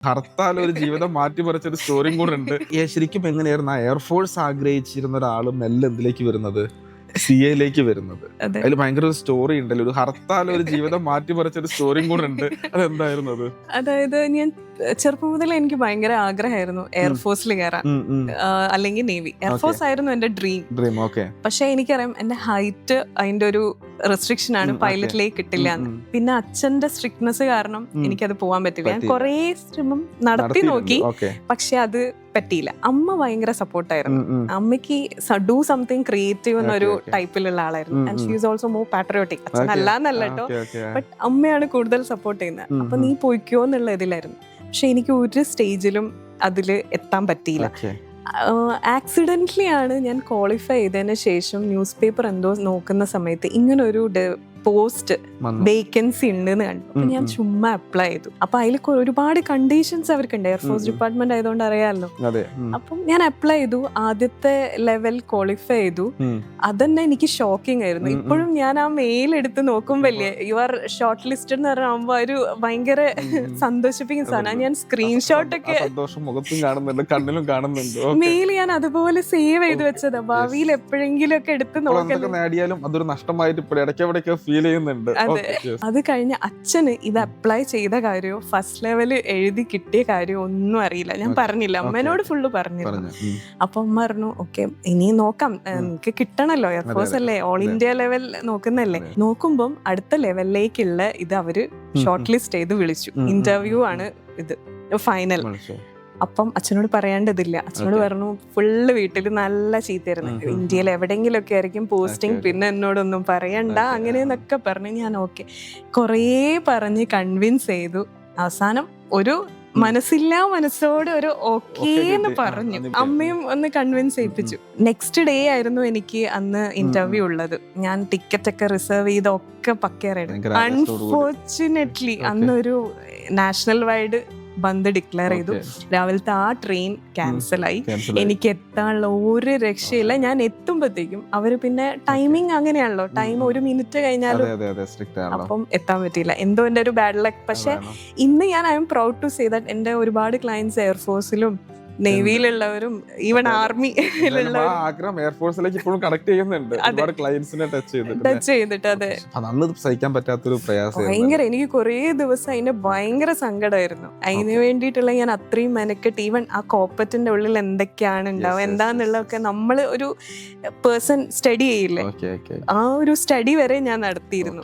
ഹർത്താൽ ഒരു ജീവിതം മാറ്റിമറിച്ച ഒരു സ്റ്റോറിയും കൂടെ ഉണ്ട്. ശരിക്കും എങ്ങനെയായിരുന്നു ആ എയർഫോഴ്സ് ആഗ്രഹിച്ചിരുന്ന ഒരാൾ മെല്ലെ എന്തിലേക്ക് വരുന്നത്, CA വരുന്നത്? അതിൽ ഭയങ്കര ഒരു സ്റ്റോറി ഉണ്ടല്ലോ, ഒരു ഹർത്താൽ ഒരു ജീവിതം മാറ്റിമറിച്ച ഒരു സ്റ്റോറിയും കൂടെ ഉണ്ട്. അതെന്തായിരുന്നു അത്? അതായത് ഞാൻ ചെറുപ്പം മുതലേ എനിക്ക് ഭയങ്കര ആഗ്രഹമായിരുന്നു എയർഫോഴ്സിൽ കയറാൻ, അല്ലെങ്കിൽ നേവി. എയർഫോഴ്സ് ആയിരുന്നു എന്റെ ഡ്രീം. പക്ഷെ എനിക്കറിയാം എന്റെ ഹൈറ്റ് അതിന്റെ ഒരു റെസ്ട്രിക്ഷൻ ആണ്, പൈലറ്റിലേക്ക് കിട്ടില്ല എന്ന്. പിന്നെ അച്ഛന്റെ സ്ട്രിക്ട്നെസ് കാരണം എനിക്കത് പോകാൻ പറ്റില്ല. ഞാൻ കുറേ ശ്രമം നടത്തി നോക്കി, പക്ഷെ അത് പറ്റിയില്ല. അമ്മ ഭയങ്കര സപ്പോർട്ടായിരുന്നു. അമ്മയ്ക്ക് ഡു സംതിങ് ക്രിയേറ്റീവ് എന്നൊരു ടൈപ്പിലുള്ള ആളായിരുന്നു. And she is also more patriotic. അച്ഛൻ അല്ലാന്നല്ല കേട്ടോ, ബട്ട് അമ്മയാണ് കൂടുതൽ സപ്പോർട്ട് ചെയ്യുന്നത്. അപ്പൊ നീ പോയിക്കോ എന്നുള്ള ഇതിലായിരുന്നു. പക്ഷെ എനിക്ക് ഒരു സ്റ്റേജിലും അതിൽ എത്താൻ പറ്റിയില്ല. ആക്സിഡന്റലി ആണ് ഞാൻ ക്വാളിഫൈ ചെയ്തതിന് ശേഷം ന്യൂസ് പേപ്പർ എന്തോ നോക്കുന്ന സമയത്ത് ഇങ്ങനൊരു പോസ്റ്റ് വേക്കൻസി ഉണ്ടെന്ന് കണ്ടു. അപ്പൊ ഞാൻ ചുമ്മാ അപ്ലൈ ചെയ്തു. അപ്പൊ അതിൽ ഒരുപാട് കണ്ടീഷൻസ് അവർക്കുണ്ട്, എയർഫോഴ്സ് ഡിപ്പാർട്ട്മെന്റ് ആയതുകൊണ്ട് അറിയാമല്ലോ. അപ്പം ഞാൻ അപ്ലൈ ചെയ്തു, ആദ്യത്തെ ലെവൽ ക്വാളിഫൈ ചെയ്തു. അതന്നെ എനിക്ക് ഷോക്കിംഗ് ആയിരുന്നു. ഇപ്പോഴും ഞാൻ ആ മെയിൽ എടുത്ത് നോക്കുമ്പല്ലേ യു ആർ ഷോർട്ട് ലിസ്റ്റഡ് എന്ന് പറയുമ്പോ ഒരു ഭയങ്കര സന്തോഷിപ്പിക്കുന്ന സാധനം. ഞാൻ സ്ക്രീൻഷോട്ട് ഒക്കെ മെയിൽ ഞാൻ അതുപോലെ സേവ് ചെയ്ത് വെച്ചതാ, ഭാവിയിൽ എപ്പോഴെങ്കിലും ഒക്കെ എടുത്ത് നോക്കാം. അതൊരു നഷ്ടമായിട്ട് ഫീൽ ചെയ്യുന്നുണ്ട്. അതെ, അത് കഴിഞ്ഞ് അച്ഛന് ഇത് അപ്ലൈ ചെയ്ത കാര്യമോ ഫസ്റ്റ് ലെവൽ എഴുതി കിട്ടിയ കാര്യമോ ഒന്നും അറിയില്ല. ഞാൻ പറഞ്ഞില്ല, അമ്മേനോട് ഫുള്ള് പറഞ്ഞിരുന്നു. അപ്പൊ അമ്മ പറഞ്ഞു ഓക്കെ ഇനി നോക്കാം, എനിക്ക് കിട്ടണല്ലോ, എയർഫോഴ്സ് അല്ലേ, ഓൾ ഇന്ത്യ ലെവൽ നോക്കുന്നല്ലേ. നോക്കുമ്പം അടുത്ത ലെവലിലേക്കുള്ള ഇത് അവര് ഷോർട്ട് ലിസ്റ്റ് ചെയ്ത് വിളിച്ചു. ഇന്റർവ്യൂ ആണ് ഇത്, ഫൈനൽ. അപ്പം അച്ഛനോട് പറയേണ്ടതില്ല. അച്ഛനോട് പറഞ്ഞു ഫുള്ള് വീട്ടിൽ നല്ല ചീത്തയായിരുന്നു, ഇന്ത്യയിൽ എവിടെയെങ്കിലും ഒക്കെ ആയിരിക്കും പോസ്റ്റിംഗ്, പിന്നെ എന്നോടൊന്നും പറയണ്ട അങ്ങനെയെന്നൊക്കെ പറഞ്ഞു. ഞാൻ ഓക്കെ കുറേ പറഞ്ഞ് കൺവിൻസ് ചെയ്തു. അവസാനം ഒരു മനസ്സോട് ഒരു ഓക്കേ എന്ന് പറഞ്ഞു. അമ്മയും ഒന്ന് കൺവിൻസ് ചെയ്യിപ്പിച്ചു. നെക്സ്റ്റ് ഡേ ആയിരുന്നു എനിക്ക് അന്ന് ഇന്റർവ്യൂ ഉള്ളത്. ഞാൻ ടിക്കറ്റ് ഒക്കെ റിസർവ് ചെയ്തൊക്കെ പക്കയായിരുന്നു. അൺഫോർച്ചുനേറ്റ്ലി അന്നൊരു നാഷണൽ വൈഡ് ബന്ദ് ഡിക്ലെയർ ചെയ്തു. രാവിലത്തെ ആ ട്രെയിൻ ക്യാൻസലായി. എനിക്ക് എത്താനുള്ള ഒരു രക്ഷയില്ല. ഞാൻ എത്തുമ്പോഴത്തേക്കും അവര് പിന്നെ ടൈമിങ് അങ്ങനെയാണല്ലോ, ടൈം 1 മിനിറ്റ് കഴിഞ്ഞാലും, അപ്പം എത്താൻ പറ്റിയില്ല. എന്തോ എന്റെ ഒരു ബാഡ് ലക്ക്. പക്ഷെ ഇന്ന് ഞാൻ I am proud to say that എന്റെ ഒരുപാട് ക്ലയൻസ് എയർഫോഴ്സിലും നേവിയിലുള്ളവരും ഈവൻ ആഗ്രഹം എയർഫോഴ്സിലേക്ക് ഇപ്പോഴും കണക്ട് ചെയ്യുന്നുണ്ട്, ഒരുപാട് ക്ലയൻസിനെ ടച്ച് ചെയ്തിട്ട്. അതെ, സഹിക്കാൻ പറ്റാത്തൊരു പ്രയാസം ഭയങ്കര. എനിക്ക് കുറേ ദിവസം അതിന് ഭയങ്കര സങ്കടമായിരുന്നു. അതിന് വേണ്ടിയിട്ടുള്ള ഞാൻ അത്രയും മെനക്കെട്ട്, ഈവൻ ആ കോപ്പറ്റിന്റെ ഉള്ളിൽ എന്തൊക്കെയാണ് ഉണ്ടാവുക എന്താന്നുള്ളതൊക്കെ നമ്മൾ ഒരു പേഴ്സൺ സ്റ്റഡി ചെയ്യില്ലേ, ആ ഒരു സ്റ്റഡി വരെ ഞാൻ നടത്തിയിരുന്നു.